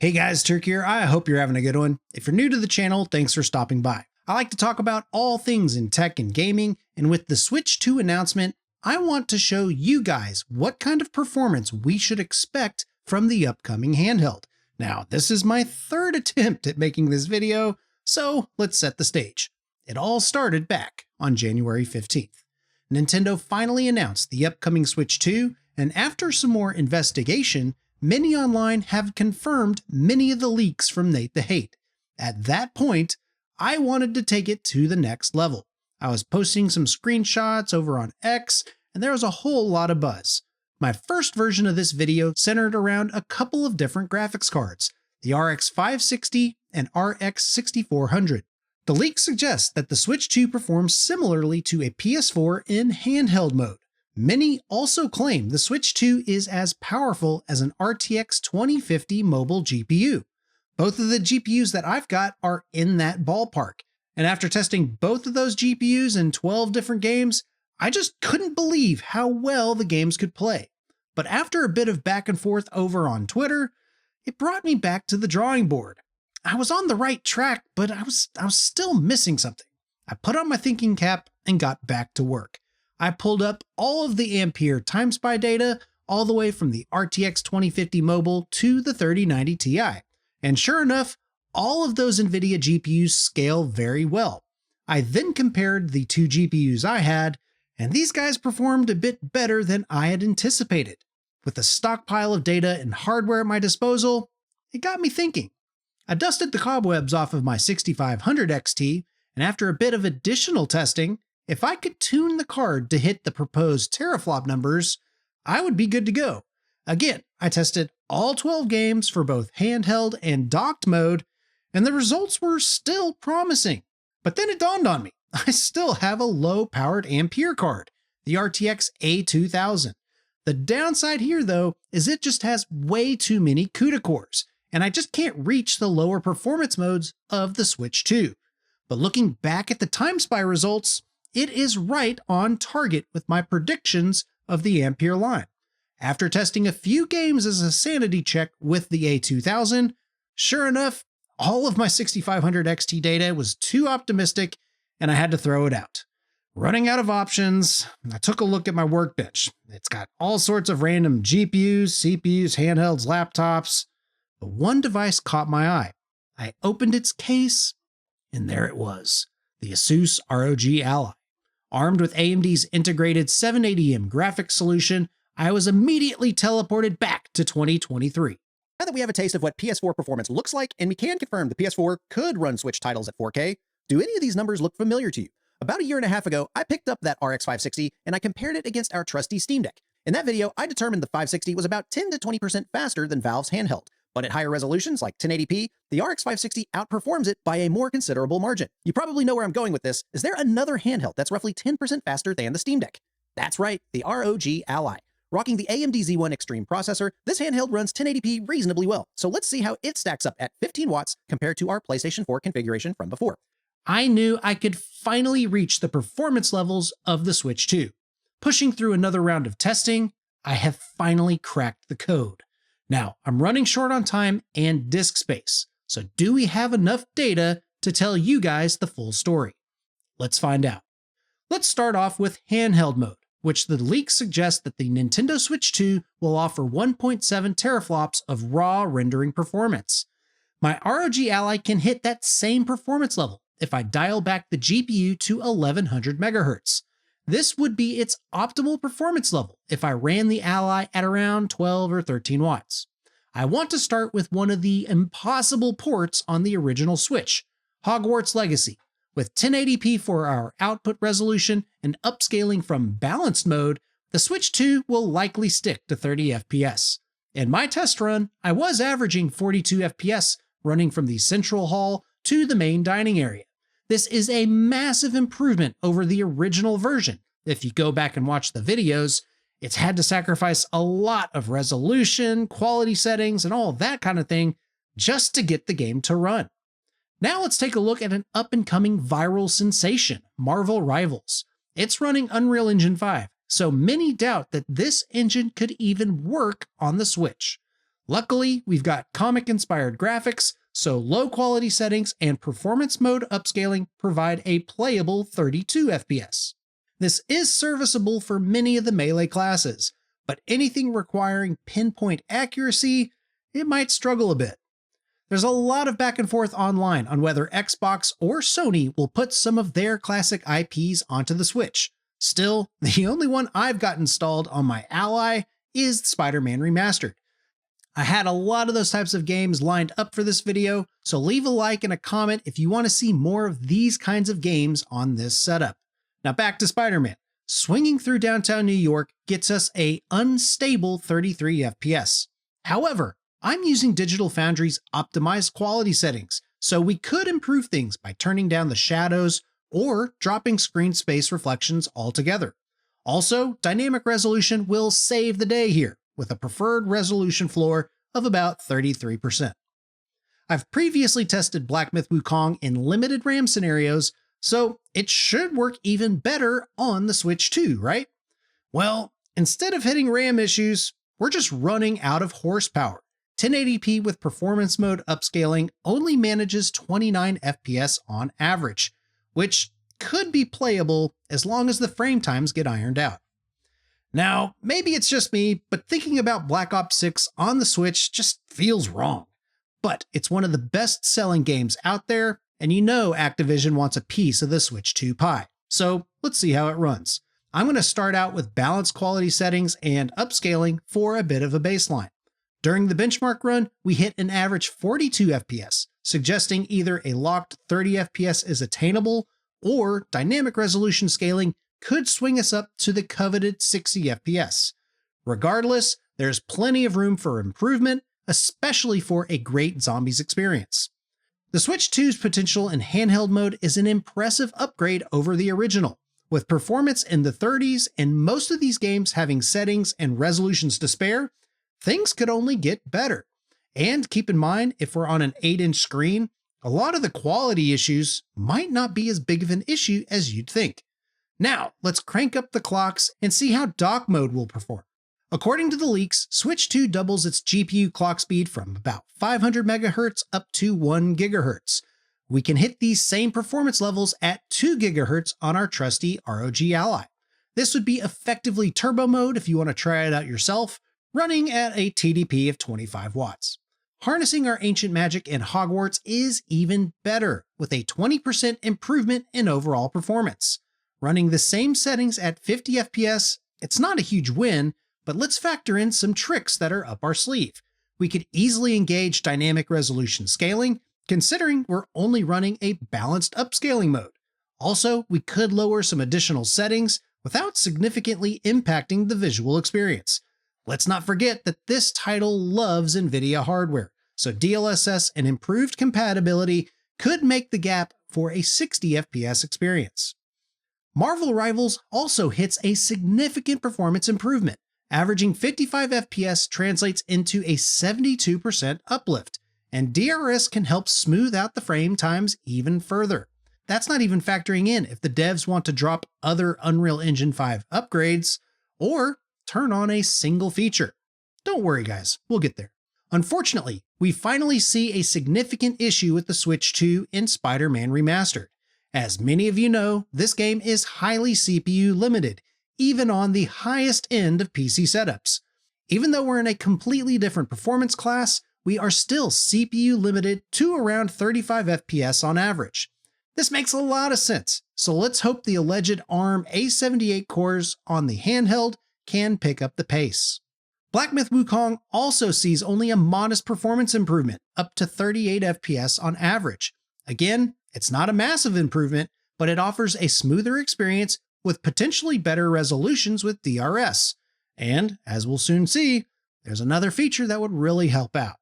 Hey guys, Turk here. I hope you're having a good one. If you're new to the channel, thanks for stopping by. I like to talk about all things in tech and gaming, and with the Switch 2 announcement, I want to show you guys what kind of performance we should expect from the upcoming handheld. Now, this is my third attempt at making this video, so let's set the stage. It all started back on January 15th. Nintendo finally announced the upcoming Switch 2, and after some more investigation, many online have confirmed many of the leaks from Nate the Hate. At that point, I wanted to take it to the next level. I was posting some screenshots over on X, and there was a whole lot of buzz. My first version of this video centered around a couple of different graphics cards, the RX 560 and RX 6400. The leaks suggest that the Switch 2 performs similarly to a PS4 in handheld mode. Many also claim the Switch 2 is as powerful as an RTX 2050 mobile GPU. Both of the GPUs that I've got are in that ballpark, and after testing both of those GPUs in 12 different games, I just couldn't believe how well the games could play. But after a bit of back and forth over on Twitter, it brought me back to the drawing board. I was on the right track, but I was still missing something. I put on my thinking cap and got back to work. I pulled up all of the Ampere time spy data, all the way from the RTX 2050 mobile to the 3090 Ti. And sure enough, all of those NVIDIA GPUs scale very well. I then compared the two GPUs I had, and these guys performed a bit better than I had anticipated. With a stockpile of data and hardware at my disposal, it got me thinking. I dusted the cobwebs off of my 6500 XT, and after a bit of additional testing, if I could tune the card to hit the proposed teraflop numbers, I would be good to go. Again, I tested all 12 games for both handheld and docked mode, and the results were still promising. But then it dawned on me, I still have a low-powered Ampere card, the RTX A2000. The downside here, though, is it just has way too many CUDA cores, and I just can't reach the lower performance modes of the Switch 2. But looking back at the Time Spy results, it is right on target with my predictions of the Ampere line. After testing a few games as a sanity check with the A2000, sure enough, all of my 6500 XT data was too optimistic and I had to throw it out. Running out of options, I took a look at my workbench. It's got all sorts of random GPUs, CPUs, handhelds, laptops, but one device caught my eye. I opened its case, and there it was, the Asus ROG Ally. Armed with AMD's integrated 780M graphics solution, I was immediately teleported back to 2023. Now that we have a taste of what PS4 performance looks like, and we can confirm the PS4 could run Switch titles at 4K, do any of these numbers look familiar to you? About a year and a half ago, I picked up that RX 560 and I compared it against our trusty Steam Deck. In that video, I determined the 560 was about 10 to 20% faster than Valve's handheld. But at higher resolutions like 1080p, the RX 560 outperforms it by a more considerable margin. You probably know where I'm going with this. Is there another handheld that's roughly 10% faster than the Steam Deck? That's right, the ROG Ally. Rocking the AMD Z1 Extreme processor, this handheld runs 1080p reasonably well. So let's see how it stacks up at 15 watts compared to our PlayStation 4 configuration from before. I knew I could finally reach the performance levels of the Switch 2. Pushing through another round of testing, I have finally cracked the code. Now, I'm running short on time and disk space, so do we have enough data to tell you guys the full story? Let's find out. Let's start off with handheld mode, which the leaks suggest that the Nintendo Switch 2 will offer 1.7 teraflops of raw rendering performance. My ROG Ally can hit that same performance level if I dial back the GPU to 1100 MHz. This would be its optimal performance level if I ran the Ally at around 12 or 13 watts. I want to start with one of the impossible ports on the original Switch, Hogwarts Legacy. With 1080p for our output resolution and upscaling from balanced mode, the Switch 2 will likely stick to 30 FPS. In my test run, I was averaging 42 FPS running from the central hall to the main dining area. This is a massive improvement over the original version. If you go back and watch the videos, it's had to sacrifice a lot of resolution, quality settings, and all that kind of thing just to get the game to run. Now let's take a look at an up-and-coming viral sensation, Marvel Rivals. It's running Unreal Engine 5, so many doubt that this engine could even work on the Switch. Luckily, we've got comic-inspired graphics, so low quality settings and performance mode upscaling provide a playable 32 FPS. This is serviceable for many of the melee classes, but anything requiring pinpoint accuracy, it might struggle a bit. There's a lot of back and forth online on whether Xbox or Sony will put some of their classic IPs onto the Switch. Still, the only one I've got installed on my Ally is Spider-Man Remastered. I had a lot of those types of games lined up for this video, so leave a like and a comment if you want to see more of these kinds of games on this setup. Now back to Spider-Man. Swinging through downtown New York gets us a unstable 33 FPS. However, I'm using Digital Foundry's optimized quality settings, so we could improve things by turning down the shadows or dropping screen space reflections altogether. Also, dynamic resolution will save the day here, with a preferred resolution floor of about 33%. I've previously tested Black Myth Wukong in limited RAM scenarios, so it should work even better on the Switch too, right? Well, instead of hitting RAM issues, we're just running out of horsepower. 1080p with performance mode upscaling only manages 29 FPS on average, which could be playable as long as the frame times get ironed out. Now, maybe it's just me, but thinking about Black Ops 6 on the Switch just feels wrong. But it's one of the best-selling games out there, and you know Activision wants a piece of the Switch 2 pie. So let's see how it runs. I'm going to start out with balanced quality settings and upscaling for a bit of a baseline. During the benchmark run, we hit an average 42 FPS, suggesting either a locked 30 FPS is attainable, or dynamic resolution scaling could swing us up to the coveted 60 FPS. Regardless, there's plenty of room for improvement, especially for a great zombies experience. The Switch 2's potential in handheld mode is an impressive upgrade over the original, with performance in the 30s and most of these games having settings and resolutions to spare. Things could only get better. And keep in mind, if we're on an 8-inch screen, a lot of the quality issues might not be as big of an issue as you'd think. Now, let's crank up the clocks and see how dock mode will perform. According to the leaks, Switch 2 doubles its GPU clock speed from about 500 MHz up to 1 GHz. We can hit these same performance levels at 2 GHz on our trusty ROG Ally. This would be effectively turbo mode if you want to try it out yourself, running at a TDP of 25 watts. Harnessing our ancient magic in Hogwarts is even better, with a 20% improvement in overall performance. Running the same settings at 50 FPS, it's not a huge win, but let's factor in some tricks that are up our sleeve. We could easily engage dynamic resolution scaling, considering we're only running a balanced upscaling mode. Also, we could lower some additional settings without significantly impacting the visual experience. Let's not forget that this title loves NVIDIA hardware, so DLSS and improved compatibility could make the gap for a 60 FPS experience. Marvel Rivals also hits a significant performance improvement. Averaging 55 FPS translates into a 72% uplift, and DRS can help smooth out the frame times even further. That's not even factoring in if the devs want to drop other Unreal Engine 5 upgrades, or turn on a single feature. Don't worry guys, we'll get there. Unfortunately, we finally see a significant issue with the Switch 2 in Spider-Man Remastered. As many of you know, this game is highly CPU limited, even on the highest end of PC setups. Even though we're in a completely different performance class, we are still CPU limited to around 35 FPS on average. This makes a lot of sense, so let's hope the alleged ARM A78 cores on the handheld can pick up the pace. Black Myth Wukong also sees only a modest performance improvement, up to 38 FPS on average. Again, it's not a massive improvement, but it offers a smoother experience with potentially better resolutions with DRS. And, as we'll soon see, there's another feature that would really help out.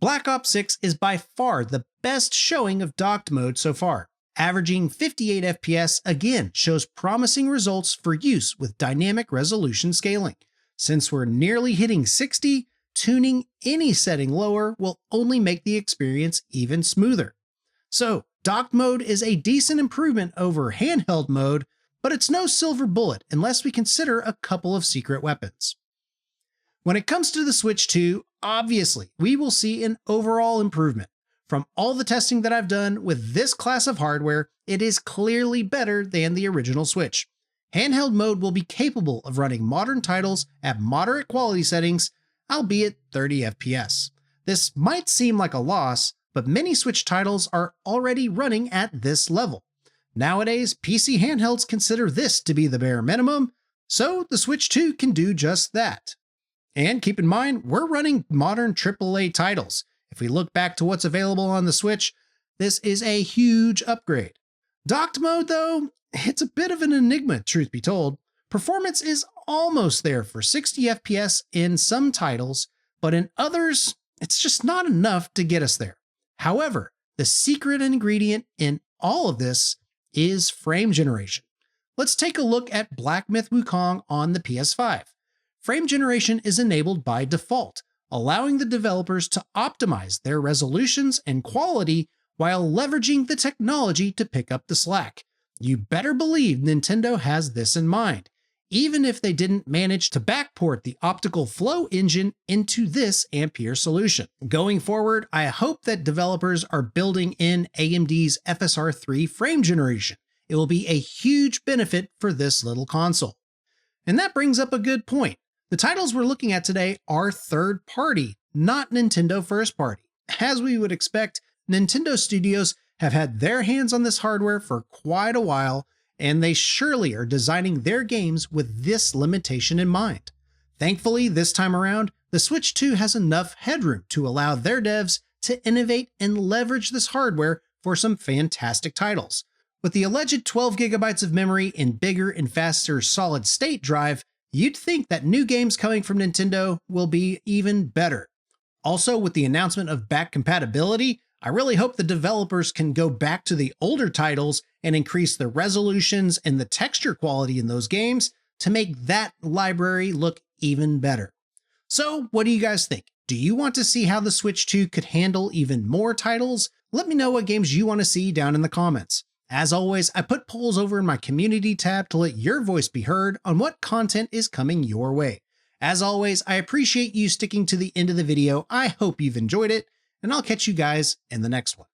Black Ops 6 is by far the best showing of docked mode so far. Averaging 58 FPS again shows promising results for use with dynamic resolution scaling. Since we're nearly hitting 60, tuning any setting lower will only make the experience even smoother. So, docked mode is a decent improvement over handheld mode, but it's no silver bullet unless we consider a couple of secret weapons. When it comes to the Switch 2, obviously, we will see an overall improvement. From all the testing that I've done with this class of hardware, it is clearly better than the original Switch. Handheld mode will be capable of running modern titles at moderate quality settings, albeit 30 FPS. This might seem like a loss, but many Switch titles are already running at this level. Nowadays, PC handhelds consider this to be the bare minimum, so the Switch 2 can do just that. And keep in mind, we're running modern AAA titles. If we look back to what's available on the Switch, this is a huge upgrade. Docked mode, though, it's a bit of an enigma, truth be told. Performance is almost there for 60 FPS in some titles, but in others, it's just not enough to get us there. However, the secret ingredient in all of this is frame generation. Let's take a look at Black Myth Wukong on the PS5. Frame generation is enabled by default, allowing the developers to optimize their resolutions and quality while leveraging the technology to pick up the slack. You better believe Nintendo has this in mind, even if they didn't manage to backport the optical flow engine into this Ampere solution. Going forward, I hope that developers are building in AMD's FSR3 frame generation. It will be a huge benefit for this little console. And that brings up a good point. The titles we're looking at today are third-party, not Nintendo first-party. As we would expect, Nintendo studios have had their hands on this hardware for quite a while, and they surely are designing their games with this limitation in mind. Thankfully, this time around, the Switch 2 has enough headroom to allow their devs to innovate and leverage this hardware for some fantastic titles. With the alleged 12 gigabytes of memory and bigger and faster solid-state drive, you'd think that new games coming from Nintendo will be even better. Also, with the announcement of back compatibility, I really hope the developers can go back to the older titles and increase the resolutions and the texture quality in those games to make that library look even better. So, what do you guys think? Do you want to see how the Switch 2 could handle even more titles? Let me know what games you want to see down in the comments. As always, I put polls over in my community tab to let your voice be heard on what content is coming your way. As always, I appreciate you sticking to the end of the video. I hope you've enjoyed it, and I'll catch you guys in the next one.